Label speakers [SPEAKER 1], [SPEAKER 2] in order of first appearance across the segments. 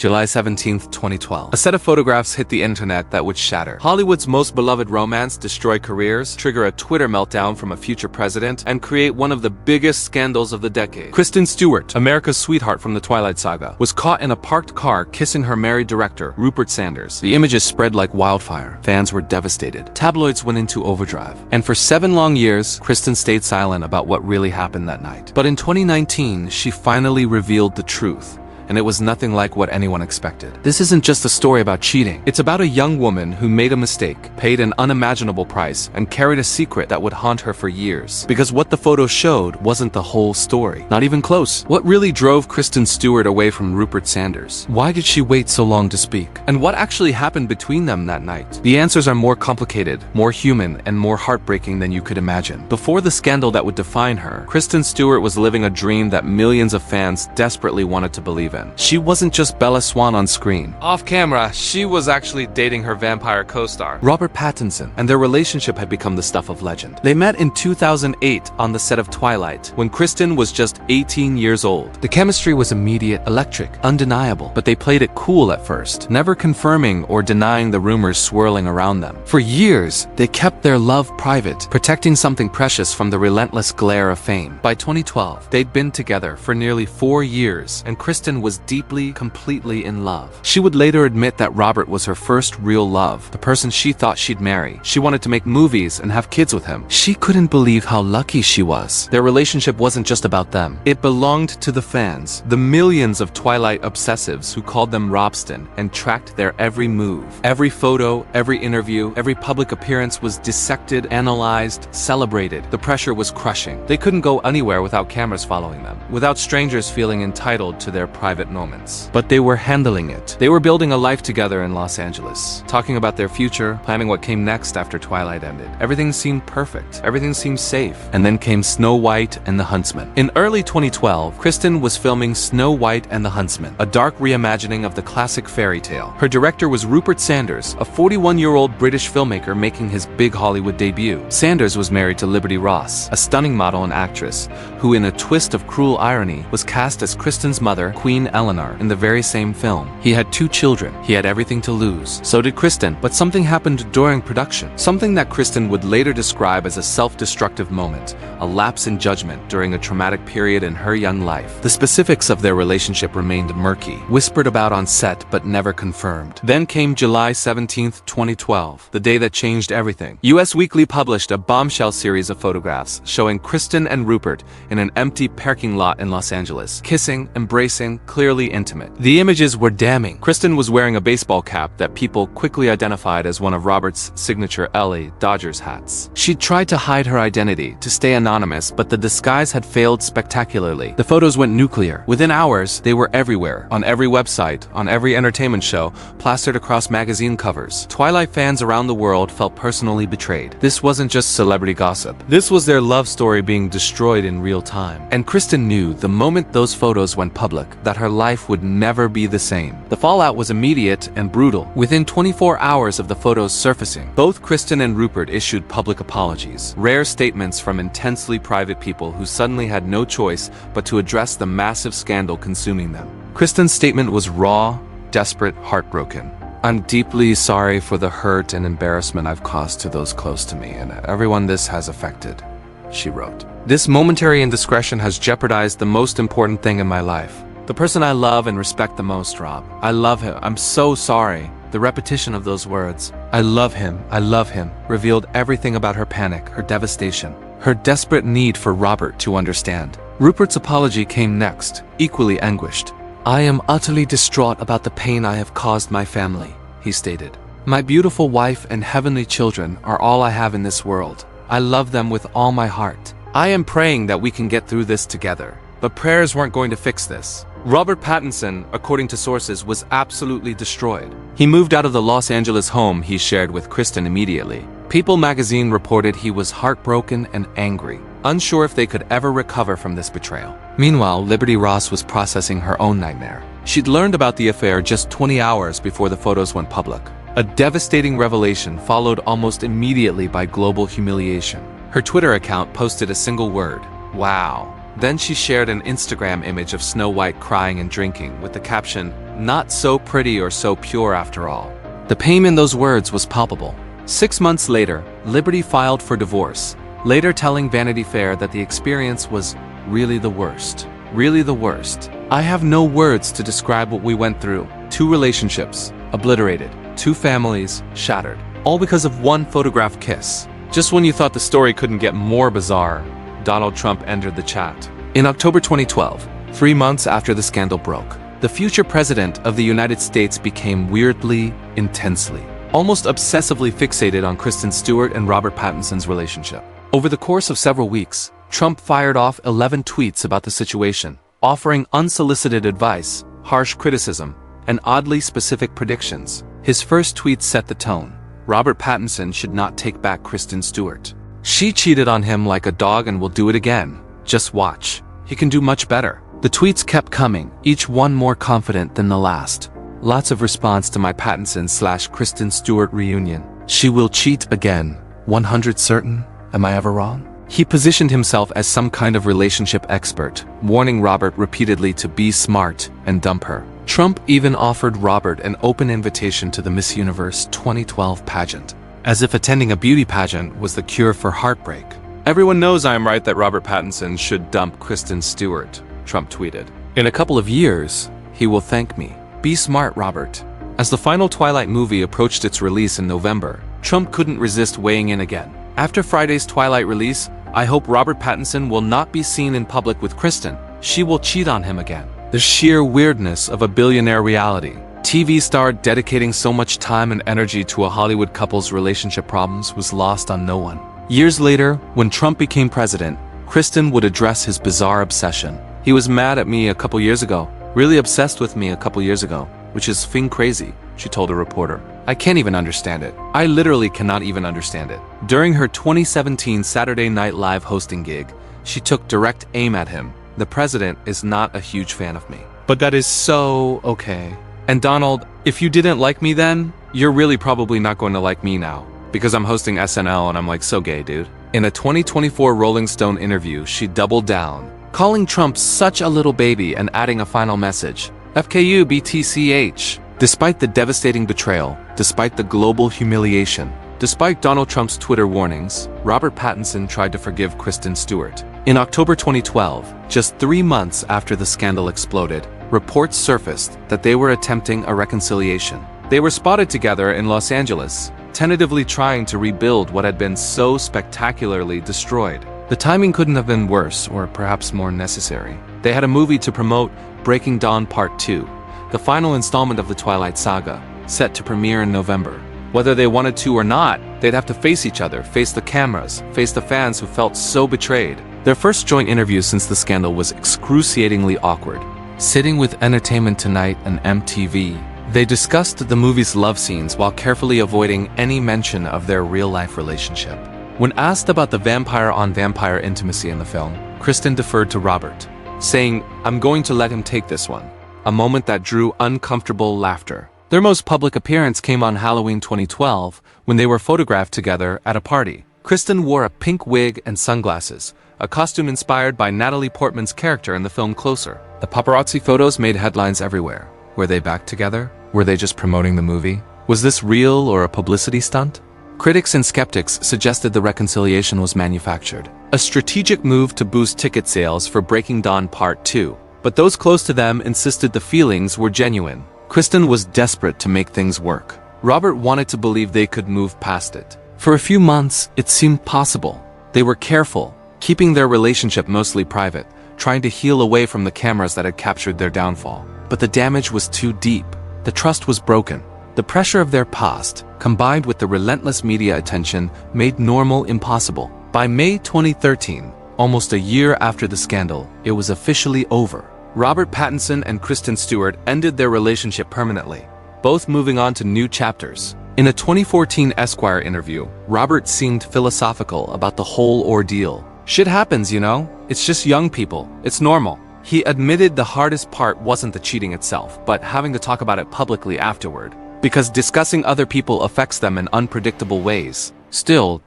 [SPEAKER 1] July 17th, 2012. A set of photographs hit the internet that would shatter Hollywood's most beloved romance, destroy careers, trigger a Twitter meltdown from a future president, and create one of the biggest scandals of the decade. Kristen Stewart, America's sweetheart from the Twilight saga, was caught in a parked car kissing her married director, Rupert Sanders. The images spread like wildfire. Fans were devastated. Tabloids went into overdrive. And for 7 long years, Kristen stayed silent about what really happened that night. But in 2019, she finally revealed the truth. And it was nothing like what anyone expected. This isn't just a story about cheating. It's about a young woman who made a mistake, paid an unimaginable price, and carried a secret that would haunt her for years. Because what the photo showed wasn't the whole story. Not even close. What really drove Kristen Stewart away from Rupert Sanders? Why did she wait so long to speak? And what actually happened between them that night? The answers are more complicated, more human, and more heartbreaking than you could imagine. Before the scandal that would define her, Kristen Stewart was living a dream that millions of fans desperately wanted to believe in. She wasn't just Bella Swan on screen. Off camera, she was actually dating her vampire co-star, Robert Pattinson, and their relationship had become the stuff of legend. They met in 2008 on the set of Twilight, when Kristen was just 18 years old. The chemistry was immediate, electric, undeniable, but they played it cool at first, never confirming or denying the rumors swirling around them. For years, they kept their love private, protecting something precious from the relentless glare of fame. By 2012, they'd been together for nearly 4 years, and Kristen was deeply, completely in love. She would later admit that Robert was her first real love, the person she thought she'd marry. She wanted to make movies and have kids with him. She couldn't believe how lucky she was. Their relationship wasn't just about them. It belonged to the fans, the millions of Twilight obsessives who called them Robston and tracked their every move. Every photo, every interview, every public appearance was dissected, analyzed, celebrated. The pressure was crushing. They couldn't go anywhere without cameras following them, without strangers feeling entitled to their private moments. But they were handling it. They were building a life together in Los Angeles, talking about their future, planning what came next after Twilight ended. Everything seemed perfect. Everything seemed safe. And then came Snow White and the Huntsman. In early 2012, Kristen was filming Snow White and the Huntsman, a dark reimagining of the classic fairy tale. Her director was Rupert Sanders, a 41-year-old British filmmaker making his big Hollywood debut. Sanders was married to Liberty Ross, a stunning model and actress, who in a twist of cruel irony was cast as Kristen's mother, Queen Eleanor, in the very same film. He had 2 children. He had everything to lose. So did Kristen. But something happened during production. Something that Kristen would later describe as a self-destructive moment, a lapse in judgment during a traumatic period in her young life. The specifics of their relationship remained murky, whispered about on set but never confirmed. Then came July 17th, 2012, the day that changed everything. US Weekly published a bombshell series of photographs showing Kristen and Rupert in an empty parking lot in Los Angeles, kissing, embracing, clearly intimate. The images were damning. Kristen was wearing a baseball cap that people quickly identified as one of Robert's signature LA Dodgers hats. She'd tried to hide her identity, to stay anonymous, but the disguise had failed spectacularly. The photos went nuclear. Within hours, they were everywhere, on every website, on every entertainment show, plastered across magazine covers. Twilight fans around the world felt personally betrayed. This wasn't just celebrity gossip. This was their love story being destroyed in real time. And Kristen knew the moment those photos went public that her life would never be the same. The fallout was immediate and brutal. Within 24 hours of the photos surfacing, both Kristen and Rupert issued public apologies, rare statements from intensely private people who suddenly had no choice but to address the massive scandal consuming them. Kristen's statement was raw, desperate, heartbroken. "I'm deeply sorry for the hurt and embarrassment I've caused to those close to me and everyone this has affected," she wrote. "This momentary indiscretion has jeopardized the most important thing in my life. The person I love and respect the most, Rob. I love him. I'm so sorry." The repetition of those words, I love him, revealed everything about her panic, her devastation, her desperate need for Robert to understand. Rupert's apology came next, equally anguished. "I am utterly distraught about the pain I have caused my family," he stated. "My beautiful wife and heavenly children are all I have in this world. I love them with all my heart. I am praying that we can get through this together." But prayers weren't going to fix this. Robert Pattinson, according to sources, was absolutely destroyed. He moved out of the Los Angeles home he shared with Kristen immediately. People magazine reported he was heartbroken and angry, unsure if they could ever recover from this betrayal. Meanwhile, Liberty Ross was processing her own nightmare. She'd learned about the affair just 20 hours before the photos went public. A devastating revelation followed almost immediately by global humiliation. Her Twitter account posted a single word: "Wow." Then she shared an Instagram image of Snow White crying and drinking with the caption, "Not so pretty or so pure after all." The pain in those words was palpable. 6 months later, Liberty filed for divorce, later telling Vanity Fair that the experience was really the worst. Really the worst. "I have no words to describe what we went through. 2 relationships obliterated, 2 families shattered, all because of one photograph kiss." Just when you thought the story couldn't get more bizarre, Donald Trump entered the chat. In October 2012, 3 months after the scandal broke, the future president of the United States became weirdly, intensely, almost obsessively fixated on Kristen Stewart and Robert Pattinson's relationship. Over the course of several weeks, Trump fired off 11 tweets about the situation, offering unsolicited advice, harsh criticism, and oddly specific predictions. His first tweet set the tone. Robert Pattinson should not take back Kristen Stewart. "She cheated on him like a dog and will do it again. Just watch. He can do much better." The tweets kept coming, each one more confident than the last. Lots of response to my Pattinson/Kristen Stewart reunion. "She will cheat again. 100 certain? Am I ever wrong?" He positioned himself as some kind of relationship expert, warning Robert repeatedly to be smart and dump her. Trump even offered Robert an open invitation to the Miss Universe 2012 pageant, as if attending a beauty pageant was the cure for heartbreak. "Everyone knows I am right that Robert Pattinson should dump Kristen Stewart," Trump tweeted. "In a couple of years, he will thank me. Be smart, Robert." As the final Twilight movie approached its release in November, Trump couldn't resist weighing in again. "After Friday's Twilight release, I hope Robert Pattinson will not be seen in public with Kristen. She will cheat on him again." The sheer weirdness of a billionaire reality TV star dedicating so much time and energy to a Hollywood couple's relationship problems was lost on no one. Years later, when Trump became president, Kristen would address his bizarre obsession. "He was mad at me a couple years ago, really obsessed with me a couple years ago, which is fin crazy," she told a reporter. "I can't even understand it. I literally cannot even understand it." During her 2017 Saturday Night Live hosting gig, she took direct aim at him. "The president is not a huge fan of me. But that is so okay. And Donald, if you didn't like me then, you're really probably not going to like me now. Because I'm hosting SNL and I'm like so gay, dude." In a 2024 Rolling Stone interview, she doubled down, calling Trump such a little baby and adding a final message. "FKU BTCH." Despite the devastating betrayal, despite the global humiliation, despite Donald Trump's Twitter warnings, Robert Pattinson tried to forgive Kristen Stewart. In October 2012, just 3 months after the scandal exploded, reports surfaced that they were attempting a reconciliation. They were spotted together in Los Angeles, tentatively trying to rebuild what had been so spectacularly destroyed. The timing couldn't have been worse, or perhaps more necessary. They had a movie to promote, Breaking Dawn Part 2, the final installment of the Twilight saga, set to premiere in November. Whether they wanted to or not, they'd have to face each other, face the cameras, face the fans who felt so betrayed. Their first joint interview since the scandal was excruciatingly awkward. Sitting with Entertainment Tonight and MTV, they discussed the movie's love scenes while carefully avoiding any mention of their real-life relationship. When asked about the vampire-on-vampire intimacy in the film, Kristen deferred to Robert, saying, "I'm going to let him take this one," a moment that drew uncomfortable laughter. Their most public appearance came on Halloween 2012, when they were photographed together at a party. Kristen wore a pink wig and sunglasses, a costume inspired by Natalie Portman's character in the film Closer. The paparazzi photos made headlines everywhere. Were they back together? Were they just promoting the movie? Was this real or a publicity stunt? Critics and skeptics suggested the reconciliation was manufactured, a strategic move to boost ticket sales for Breaking Dawn Part 2. But those close to them insisted the feelings were genuine. Kristen was desperate to make things work. Robert wanted to believe they could move past it. For a few months, it seemed possible. They were careful, keeping their relationship mostly private, trying to heal away from the cameras that had captured their downfall. But the damage was too deep. The trust was broken. The pressure of their past, combined with the relentless media attention, made normal impossible. By May 2013, almost a year after the scandal, it was officially over. Robert Pattinson and Kristen Stewart ended their relationship permanently, both moving on to new chapters. In a 2014 Esquire interview, Robert seemed philosophical about the whole ordeal. "Shit happens, you know? It's just young people. It's normal." He admitted the hardest part wasn't the cheating itself, but having to talk about it publicly afterward, because discussing other people affects them in unpredictable ways. Still,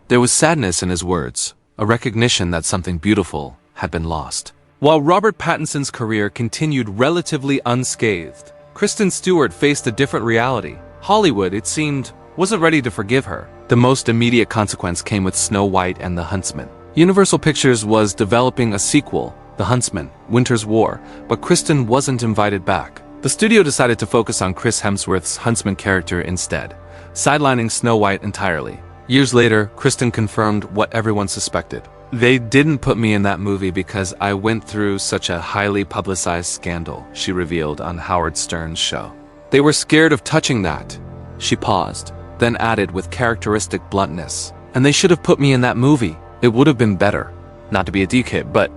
[SPEAKER 1] there was sadness in his words, a recognition that something beautiful had been lost. While Robert Pattinson's career continued relatively unscathed, Kristen Stewart faced a different reality. Hollywood, it seemed, wasn't ready to forgive her. The most immediate consequence came with Snow White and the Huntsman. Universal Pictures was developing a sequel, The Huntsman, Winter's War, but Kristen wasn't invited back. The studio decided to focus on Chris Hemsworth's Huntsman character instead, sidelining Snow White entirely. Years later, Kristen confirmed what everyone suspected. They didn't put me in that movie because I went through such a highly publicized scandal, she revealed on Howard Stern's show. They were scared of touching that. She paused, then added with characteristic bluntness, and they should have put me in that movie. It would have been better. Not to be a dickhead, but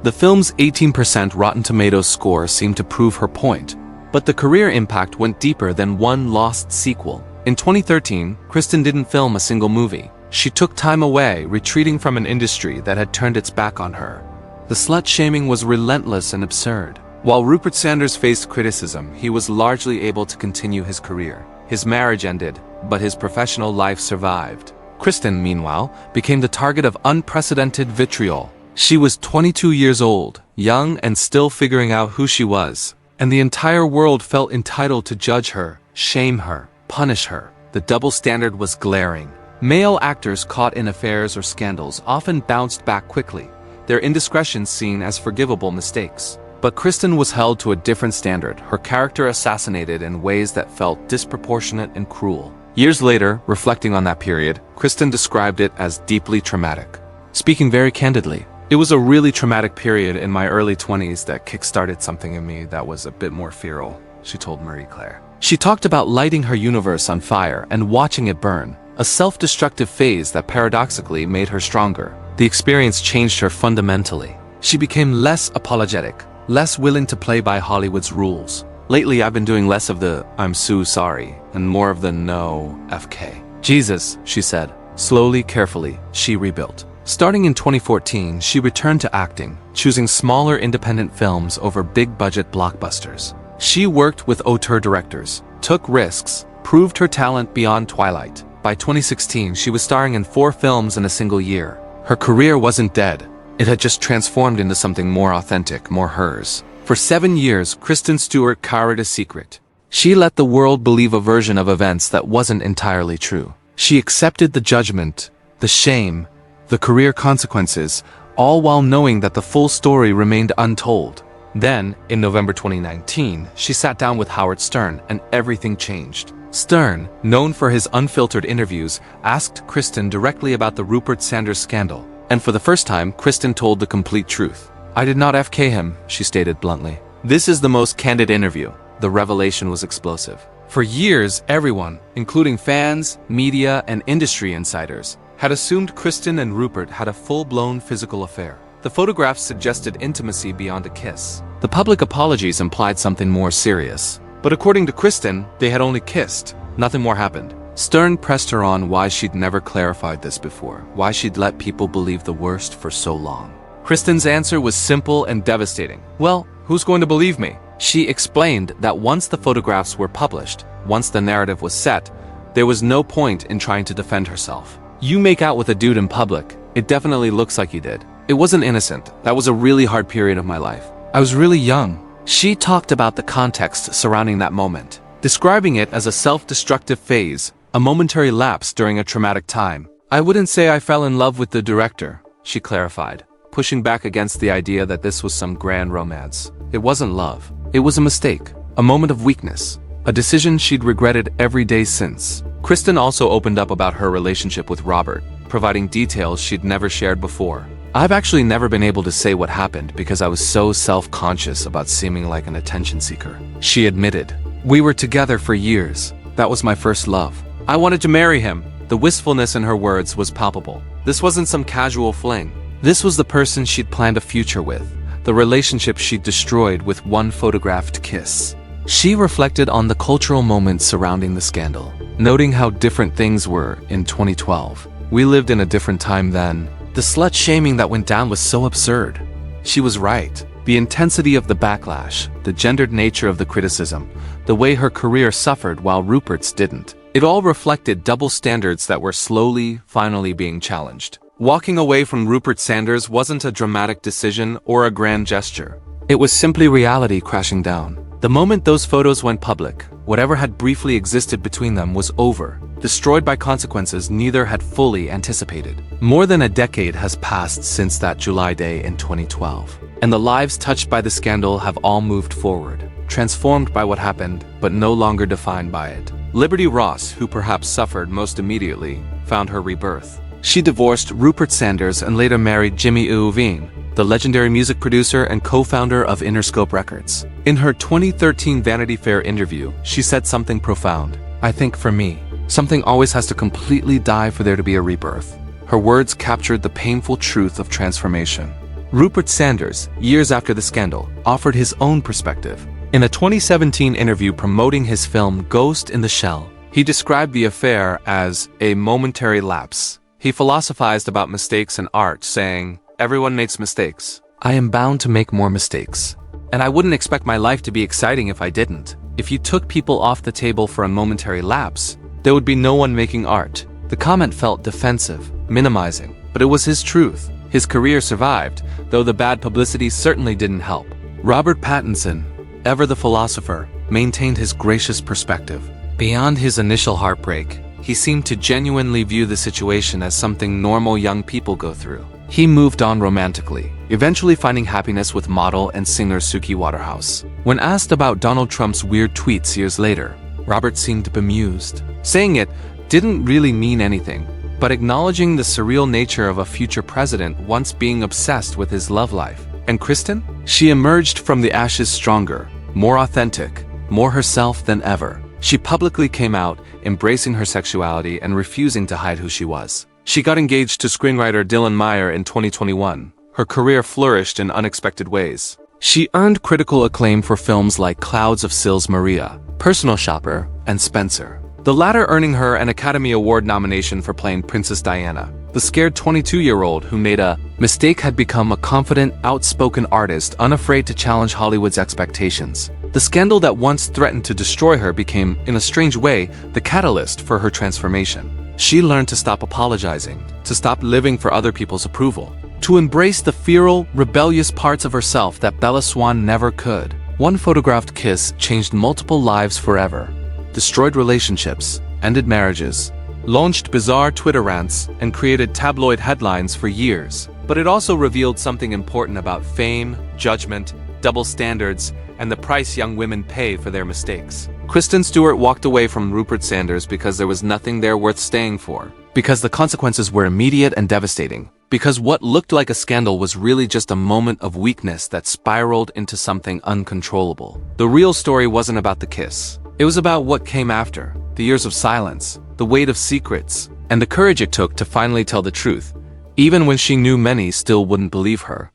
[SPEAKER 1] the film's 18% Rotten Tomatoes score seemed to prove her point. But the career impact went deeper than one lost sequel. In 2013, Kristen didn't film a single movie. She took time away, retreating from an industry that had turned its back on her. The slut-shaming was relentless and absurd. While Rupert Sanders faced criticism, he was largely able to continue his career. His marriage ended, but his professional life survived. Kristen, meanwhile, became the target of unprecedented vitriol. She was 22 years old, young and still figuring out who she was, and the entire world felt entitled to judge her, shame her, punish her. The double standard was glaring. Male actors caught in affairs or scandals often bounced back quickly, their indiscretions seen as forgivable mistakes. But Kristen was held to a different standard, her character assassinated in ways that felt disproportionate and cruel. Years later, reflecting on that period, Kristen described it as deeply traumatic. Speaking very candidly, it was a really traumatic period in my early 20s that kickstarted something in me that was a bit more feral, she told Marie Claire. She talked about lighting her universe on fire and watching it burn, a self-destructive phase that paradoxically made her stronger. The experience changed her fundamentally. She became less apologetic, less willing to play by Hollywood's rules. Lately, I've been doing less of the "I'm so sorry" and more of the "no, FK." Jesus, she said. Slowly, carefully, she rebuilt. Starting in 2014, she returned to acting, choosing smaller independent films over big-budget blockbusters. She worked with auteur directors, took risks, proved her talent beyond Twilight. By 2016, she was starring in 4 films in a single year. Her career wasn't dead. It had just transformed into something more authentic, more hers. For 7 years, Kristen Stewart cowered a secret. She let the world believe a version of events that wasn't entirely true. She accepted the judgment, the shame, the career consequences, all while knowing that the full story remained untold. Then, in November 2019, she sat down with Howard Stern, and everything changed. Stern, known for his unfiltered interviews, asked Kristen directly about the Rupert Sanders scandal. And for the first time, Kristen told the complete truth. "I did not FK him," she stated bluntly. This is the most candid interview. The revelation was explosive. For years, everyone, including fans, media, and industry insiders, had assumed Kristen and Rupert had a full-blown physical affair. The photographs suggested intimacy beyond a kiss. The public apologies implied something more serious. But according to Kristen, they had only kissed. Nothing more happened. Stern pressed her on why she'd never clarified this before, why she'd let people believe the worst for so long. Kristen's answer was simple and devastating. "Well, who's going to believe me?" She explained that once the photographs were published, once the narrative was set, there was no point in trying to defend herself. "You make out with a dude in public. It definitely looks like you did. It wasn't innocent. That was a really hard period of my life. I was really young." She talked about the context surrounding that moment, describing it as a self-destructive phase, a momentary lapse during a traumatic time. "I wouldn't say I fell in love with the director," she clarified, pushing back against the idea that this was some grand romance. It wasn't love. It was a mistake, a moment of weakness, a decision she'd regretted every day since. Kristen also opened up about her relationship with Robert, providing details she'd never shared before. "I've actually never been able to say what happened because I was so self-conscious about seeming like an attention seeker," she admitted. "We were together for years. That was my first love. I wanted to marry him." The wistfulness in her words was palpable. This wasn't some casual fling. This was the person she'd planned a future with, the relationship she'd destroyed with one photographed kiss. She reflected on the cultural moments surrounding the scandal, noting how different things were in 2012. We lived in a different time then. The slut-shaming that went down was so absurd. She was right. The intensity of the backlash, the gendered nature of the criticism, the way her career suffered while Rupert's didn't. It all reflected double standards that were slowly, finally being challenged. Walking away from Rupert Sanders wasn't a dramatic decision or a grand gesture. It was simply reality crashing down. The moment those photos went public, whatever had briefly existed between them was over, destroyed by consequences neither had fully anticipated. More than a decade has passed since that July day in 2012, and the lives touched by the scandal have all moved forward, transformed by what happened, but no longer defined by it. Liberty Ross, who perhaps suffered most immediately, found her rebirth. She divorced Rupert Sanders and later married Jimmy Iovine, the legendary music producer and co-founder of Interscope Records. In her 2013 Vanity Fair interview, she said something profound. "I think for me, something always has to completely die for there to be a rebirth." Her words captured the painful truth of transformation. Rupert Sanders, years after the scandal, offered his own perspective. In a 2017 interview promoting his film Ghost in the Shell, he described the affair as a momentary lapse. He philosophized about mistakes in art, saying, "Everyone makes mistakes. I am bound to make more mistakes. And I wouldn't expect my life to be exciting if I didn't. If you took people off the table for a momentary lapse, there would be no one making art." The comment felt defensive, minimizing, but it was his truth. His career survived, though the bad publicity certainly didn't help. Robert Pattinson, ever the philosopher, maintained his gracious perspective. Beyond his initial heartbreak, he seemed to genuinely view the situation as something normal young people go through. He moved on romantically, eventually finding happiness with model and singer Suki Waterhouse. When asked about Donald Trump's weird tweets years later, Robert seemed bemused, saying it didn't really mean anything, but acknowledging the surreal nature of a future president once being obsessed with his love life. And Kristen? She emerged from the ashes stronger, more authentic, more herself than ever. She publicly came out, embracing her sexuality and refusing to hide who she was. She got engaged to screenwriter Dylan Meyer in 2021. Her career flourished in unexpected ways. She earned critical acclaim for films like Clouds of Sils Maria, Personal Shopper, and Spencer, the latter earning her an Academy Award nomination for playing Princess Diana. The scared 22-year-old who made a mistake had become a confident, outspoken artist unafraid to challenge Hollywood's expectations. The scandal that once threatened to destroy her became, in a strange way, the catalyst for her transformation. She learned to stop apologizing, to stop living for other people's approval, to embrace the feral, rebellious parts of herself that Bella Swan never could. One photographed kiss changed multiple lives forever, destroyed relationships, ended marriages, launched bizarre Twitter rants, and created tabloid headlines for years. But it also revealed something important about fame, judgment, double standards, and the price young women pay for their mistakes. Kristen Stewart walked away from Rupert Sanders because there was nothing there worth staying for, because the consequences were immediate and devastating, because what looked like a scandal was really just a moment of weakness that spiraled into something uncontrollable. The real story wasn't about the kiss. It was about what came after, the years of silence, the weight of secrets, and the courage it took to finally tell the truth, even when she knew many still wouldn't believe her.